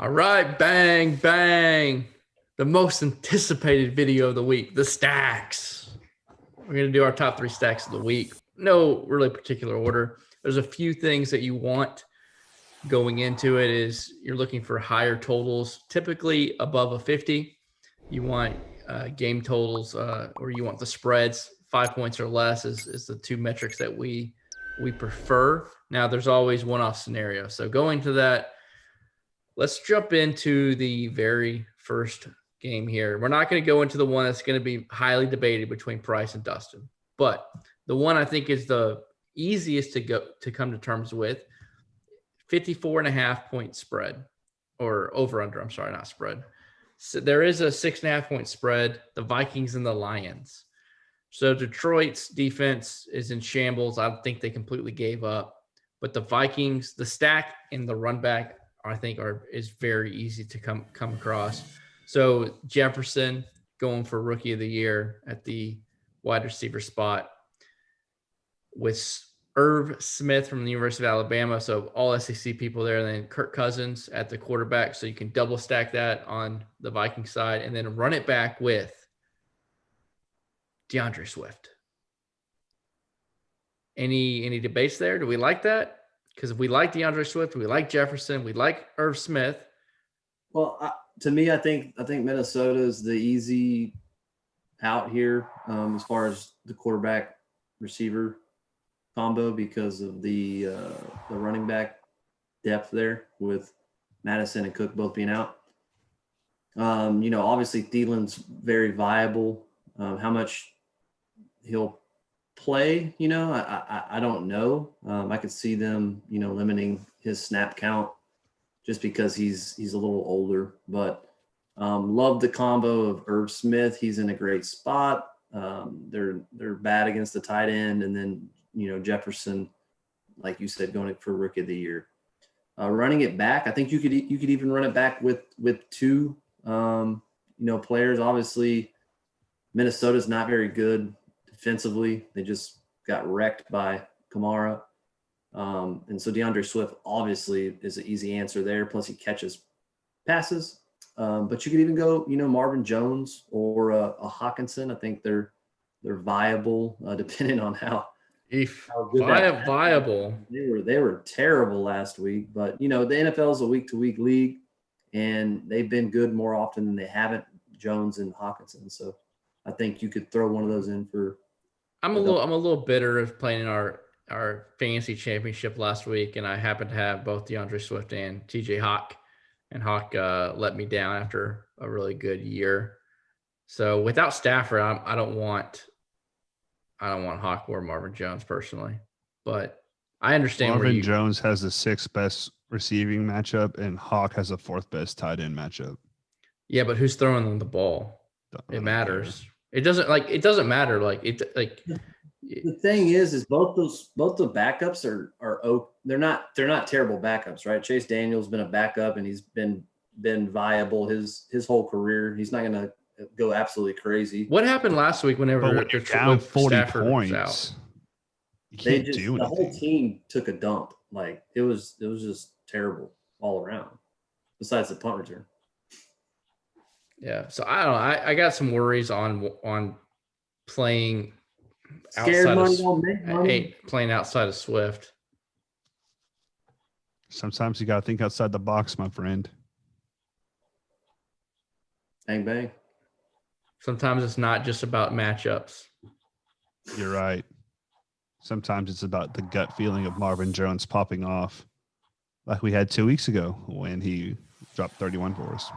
All right, bang, bang. The most anticipated video of the week, the stacks. We're going to do our top 3 stacks of the week. No really particular order. There's a few things that you want going into it is you're looking for higher totals, typically above a 50. You want game totals or you want the spreads. 5 points or less is the 2 metrics that we prefer. Now, there's always one-off scenario. So going to that, let's jump into the very first game here. We're not going to go into the one that's going to be highly debated between Price and Dustin, but the one I think is the easiest to come to terms with, 54.5-point spread or over under. I'm sorry, not spread. So there is a 6.5-point spread, the Vikings and the Lions. So Detroit's defense is in shambles. I think they completely gave up, but the Vikings, the stack and the run back, I think is very easy to come across. So Jefferson going for Rookie of the Year at the wide receiver spot with Irv Smith from the University of Alabama. So all SEC people there, and then Kirk Cousins at the quarterback. So you can double stack that on the Viking side and then run it back with DeAndre Swift. Any debates there? Do we like that? Because if we like DeAndre Swift, we like Jefferson, we like Irv Smith. Well, to me, I think Minnesota is the easy out here as far as the quarterback receiver combo because of the running back depth there with Madison and Cook both being out. Obviously Thielen's very viable. How much he'll play, I don't know. I could see them, limiting his snap count just because he's a little older, but love the combo of Irv Smith. He's in a great spot. They're bad against the tight end, and then Jefferson, like you said, going for Rookie of the Year. Running it back, I think you could even run it back with 2 players. Obviously, Minnesota's not very good defensively. They just got wrecked by Kamara. And so DeAndre Swift obviously is an easy answer there. Plus he catches passes. But you could even go, Marvin Jones or a Hawkinson. I think they're viable depending on how good viable. They were terrible last week, but the NFL is a week-to-week league, and they've been good more often than they haven't. Jones and Hawkinson. So I think you could throw one of those in for. I'm a little bitter of playing in our fantasy championship last week, and I happened to have both DeAndre Swift and TJ Hawk, and Hawk let me down after a really good year. So without Stafford, I don't want Hawk or Marvin Jones personally, but I understand Marvin Jones has the 6th best receiving matchup, and Hawk has the 4th best tight end matchup. Yeah, but who's throwing them the ball? It matters. Care. It doesn't matter. The thing is both the backups are they're not terrible backups, right? Chase Daniel's been a backup and he's been viable his whole career. He's not going to go absolutely crazy. What happened last week when you're down 40 points? You can't do anything. The whole team took a dump. Like it was just terrible all around. Besides the punt return. Yeah, so I don't know. I got some worries on playing playing outside of Swift. Sometimes you got to think outside the box, my friend. Bang, bang. Sometimes it's not just about matchups. You're right. Sometimes it's about the gut feeling of Marvin Jones popping off like we had 2 weeks ago when he dropped 31 for us.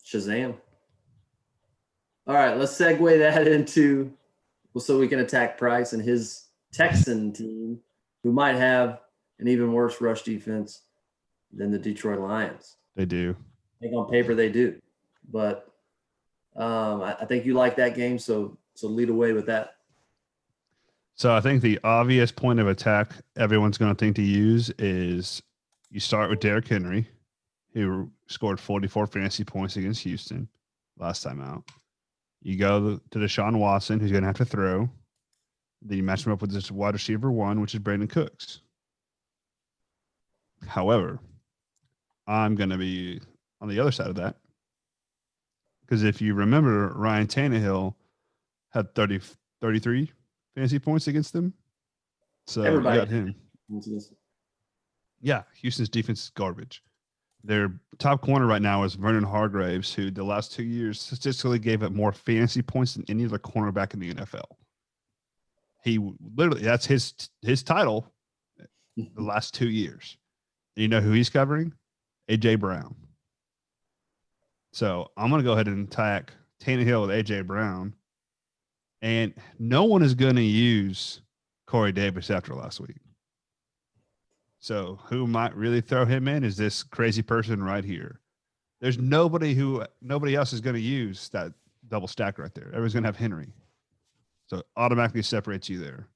Shazam. All right, let's segue that into so we can attack Price and his Texan team, who might have an even worse rush defense than the Detroit Lions. They do. I think on paper they do. But I think you like that game, so lead away with that. So I think the obvious point of attack everyone's going to think to use is you start with Derrick Henry, who scored 44 fantasy points against Houston last time out. You go to Deshaun Watson, who's going to have to throw. Then you match him up with this wide receiver 1, which is Brandon Cooks. However, I'm going to be on the other side of that. Because if you remember, Ryan Tannehill had 33 fantasy points against them. So Everybody you got him. Yeah, Houston's defense is garbage. Their top corner right now is Vernon Hargraves, who the last 2 years statistically gave up more fantasy points than any other cornerback in the NFL. He literally, that's his title the last 2 years. You know who he's covering? A.J. Brown. So I'm going to go ahead and attack Tannehill with A.J. Brown. And no one is going to use Corey Davis after last week. So who might really throw him in is this crazy person right here. There's nobody else is going to use that double stack right there. Everyone's going to have Henry. So automatically separates you there.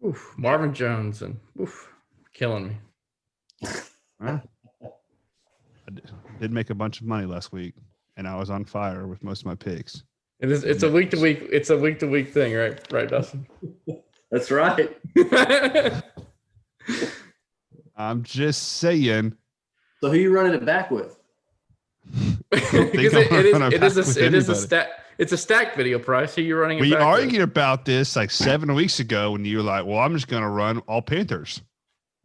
Oof, Marvin Jones and killing me. Well, I did make a bunch of money last week, and I was on fire with most of my picks. It's a week to week. It's a week to week thing, right? Right, Dustin. That's right. I'm just saying. So who you running it back with? Because it's a stack video price. So you're running it. We back argued about this like 7 weeks ago when you were like, "Well, I'm just going to run all Panthers,"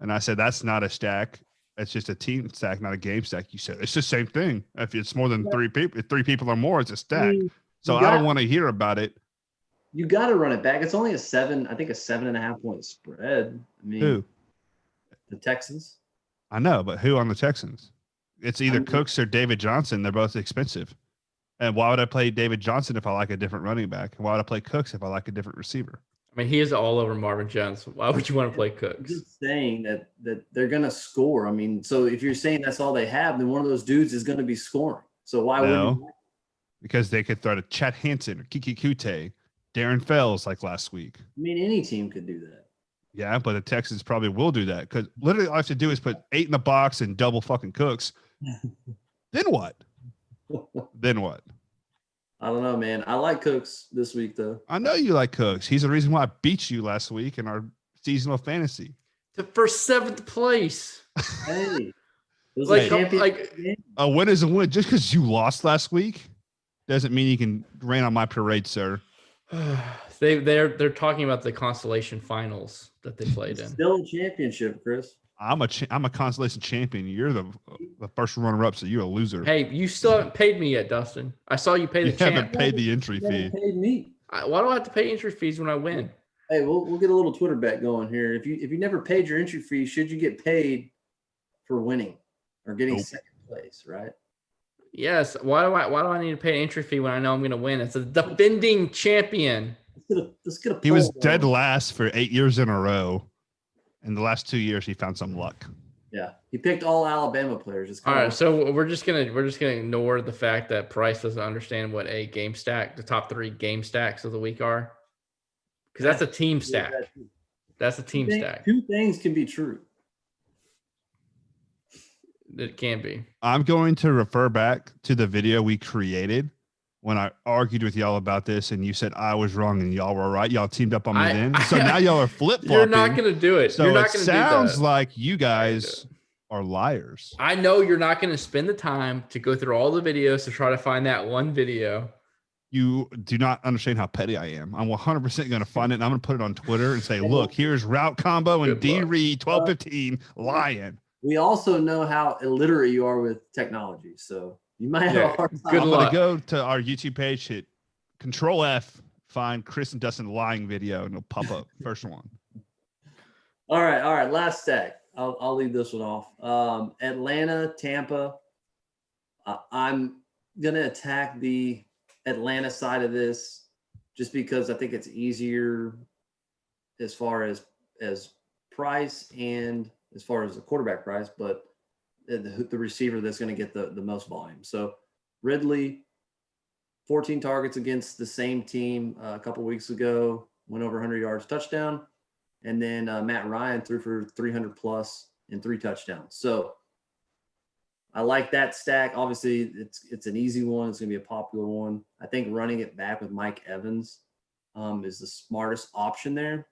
and I said that's not a stack. It's just a team stack, not a game stack. You said it's the same thing. If it's more than 3 people, if 3 people or more, it's a stack. So I don't want to hear about it. You got to run it back. It's only a 7.5 point spread. I mean, who? The Texans. I know, but who on the Texans? It's either Cooks or David Johnson. They're both expensive. And why would I play David Johnson if I like a different running back? And why would I play Cooks if I like a different receiver? I mean, he is all over Marvin Jones. Why would you want to play Cooks? I'm just saying that they're going to score. I mean, so if you're saying that's all they have, then one of those dudes is going to be scoring. So why wouldn't you? Because they could throw to Chet Hansen or Kiki Kute, Darren Fells like last week. I mean, any team could do that. Yeah, but the Texans probably will do that because literally all I have to do is put 8 in the box and double fucking Cooks. Then what? Then what? I don't know, man. I like Cooks this week, though. I know you like Cooks. He's the reason why I beat you last week in our seasonal fantasy. For 7th place. Hey, a win is a win. Just because you lost last week doesn't mean you can rain on my parade, sir. They're talking about the consolation finals that they played in. Still a championship, Chris. I'm a consolation champion. You're the first runner-up, so you're a loser. Hey, you still haven't paid me yet, Dustin. I saw you pay the champ. You haven't paid the entry fee. Paid me. Why do I have to pay entry fees when I win? Hey, we'll get a little Twitter bet going here. If you never paid your entry fee, should you get paid for winning or getting second place? Right? Yes. Why do I need to pay an entry fee when I know I'm going to win? It's a defending champion. Let's get a he was dead last for 8 years in a row. In the last 2 years, he found some luck. Yeah, he picked all Alabama players. All right, so we're just gonna ignore the fact that Price doesn't understand what a game stack, the top 3 game stacks of the week are, because that's a team stack. That's a team stack. 2 things can be true. It can be. I'm going to refer back to the video we created when I argued with y'all about this, and you said I was wrong and y'all were right. Y'all teamed up on me then. So now y'all are flip-flopping. You're not going to do it. So you're not it going to do that. sounds like you guys are liars. I know you're not going to spend the time to go through all the videos to try to find that one video. You do not understand how petty I am. I'm 100% going to find it, and I'm going to put it on Twitter and say, look, here's route combo and D. Reed 1215 lying. We also know how illiterate you are with technology, so you might have a hard time. I'm going to go to our YouTube page, hit Control F, find Chris and Dustin lying video, and it'll pop up. First one. All right. Last stack. I'll leave this one off. Atlanta, Tampa. I'm going to attack the Atlanta side of this just because I think it's easier as far as price and as far as the quarterback price, but the receiver that's going to get the most volume. So Ridley, 14 targets against the same team a couple weeks ago, went over 100 yards, touchdown. And then Matt Ryan threw for 300 plus and 3 touchdowns. So I like that stack. Obviously, it's an easy one. It's going to be a popular one. I think running it back with Mike Evans is the smartest option there.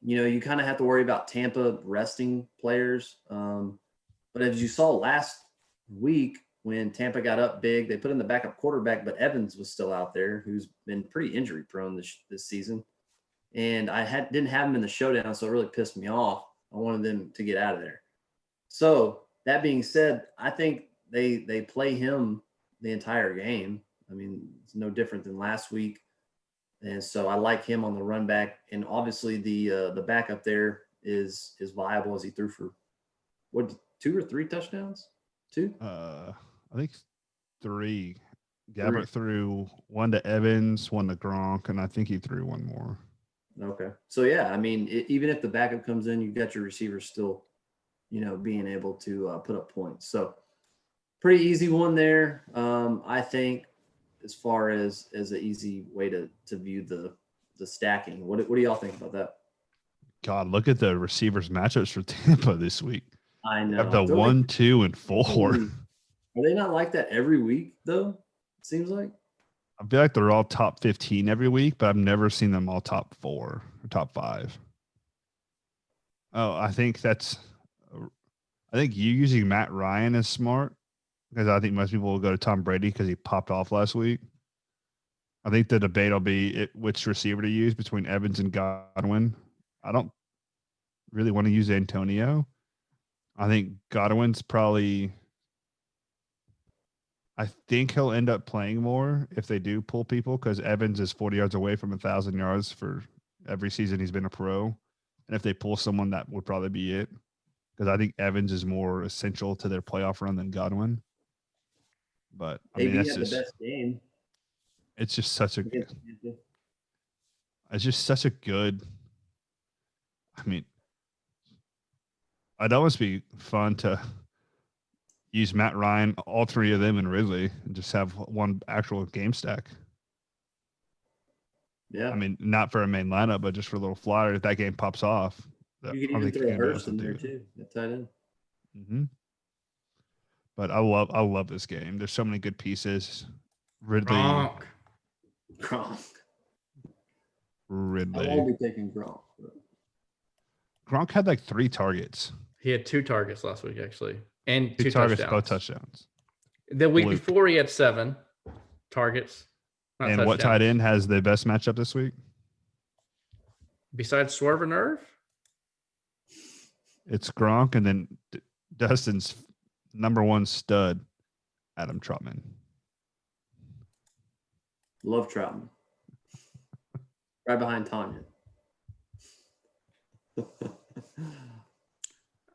You know, you kind of have to worry about Tampa resting players. But as you saw last week when Tampa got up big, they put in the backup quarterback, but Evans was still out there, who's been pretty injury prone this season. And I didn't have him in the showdown, so it really pissed me off. I wanted them to get out of there. So that being said, I think they play him the entire game. I mean, it's no different than last week. And so I like him on the run back. And obviously the backup there is viable, as he threw for what, 2 or 3 touchdowns? 2? I think 3. Gabbert threw 1 to Evans, 1 to Gronk, and I think he threw 1 more. Okay. So yeah, I mean, even if the backup comes in, you've got your receivers still, being able to put up points. So pretty easy one there. I think, as far as an easy way to view the stacking. What do y'all think about that? God, look at the receivers matchups for Tampa this week. I know. You have the 1, 2, and 4. Are they not like that every week though? It seems like. I feel like they're all top 15 every week, but I've never seen them all top 4 or top 5. Oh, I think you using Matt Ryan is smart, because I think most people will go to Tom Brady because he popped off last week. I think the debate will be which receiver to use between Evans and Godwin. I don't really want to use Antonio. I think Godwin's probably – I think he'll end up playing more if they do pull people, because Evans is 40 yards away from 1,000 yards for every season he's been a pro. And if they pull someone, that would probably be it, because I think Evans is more essential to their playoff run than Godwin. But I mean, that's just the best game. It's just such a good. It's just such a good. I mean, it'd almost be fun to use Matt Ryan, all 3 of them, and Ridley, and just have one actual game stack. Yeah. I mean, not for a main lineup, but just for a little flyer. If that game pops off, you can even throw Hurst in there too. At tight end. Mm-hmm. But I love this game. There's so many good pieces. Ridley. Gronk. Ridley. I won't be taking Gronk. Gronk had like 3 targets. He had 2 targets last week, actually, and 2 2 targets, touchdowns. both touchdowns. The week before, he had 7 targets. And touchdowns. What tight end has the best matchup this week? Besides Swerve and Irv? It's Gronk, and then Dustin's number 1 stud, Adam Troutman. Love Troutman. Right behind Tanya.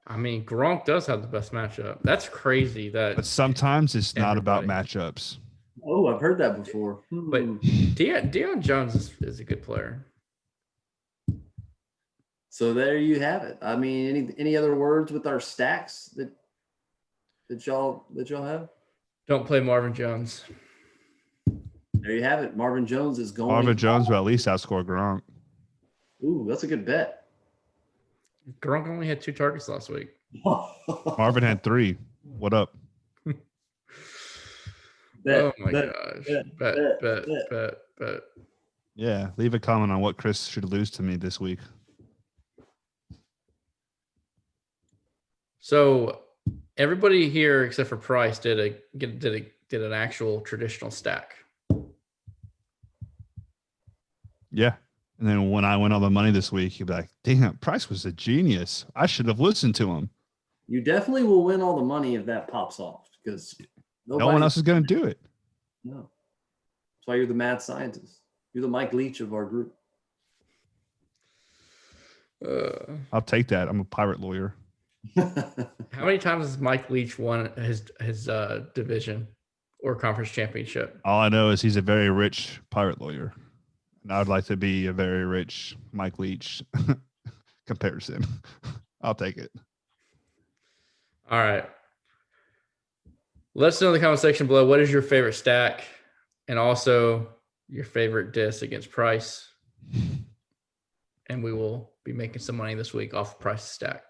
I mean, Gronk does have the best matchup. That's crazy. But sometimes it's not about matchups. Oh, I've heard that before. But Deion Jones is a good player. So there you have it. I mean, any other words with our stacks that y'all have? Don't play Marvin Jones. There you have it. Marvin Jones is going. Marvin Jones will at least outscore Gronk. Ooh, that's a good bet. Gronk only had 2 targets last week. Marvin had 3. What up? Oh my gosh. Bet. Yeah, leave a comment on what Chris should lose to me this week. So everybody here except for Price did an actual traditional stack. Yeah. And then when I win all the money this week, you'll be like, damn, Price was a genius. I should have listened to him. You definitely will win all the money if that pops off, because no one else is going to do it. No. That's why you're the mad scientist. You're the Mike Leach of our group. I'll take that. I'm a pirate lawyer. How many times has Mike Leach won his division or conference championship? All I know is he's a very rich pirate lawyer. And I would like to be a very rich Mike Leach comparison. I'll take it. All right. Let us know in the comment section below, what is your favorite stack, and also your favorite diss against Price. And we will be making some money this week off of Price stack.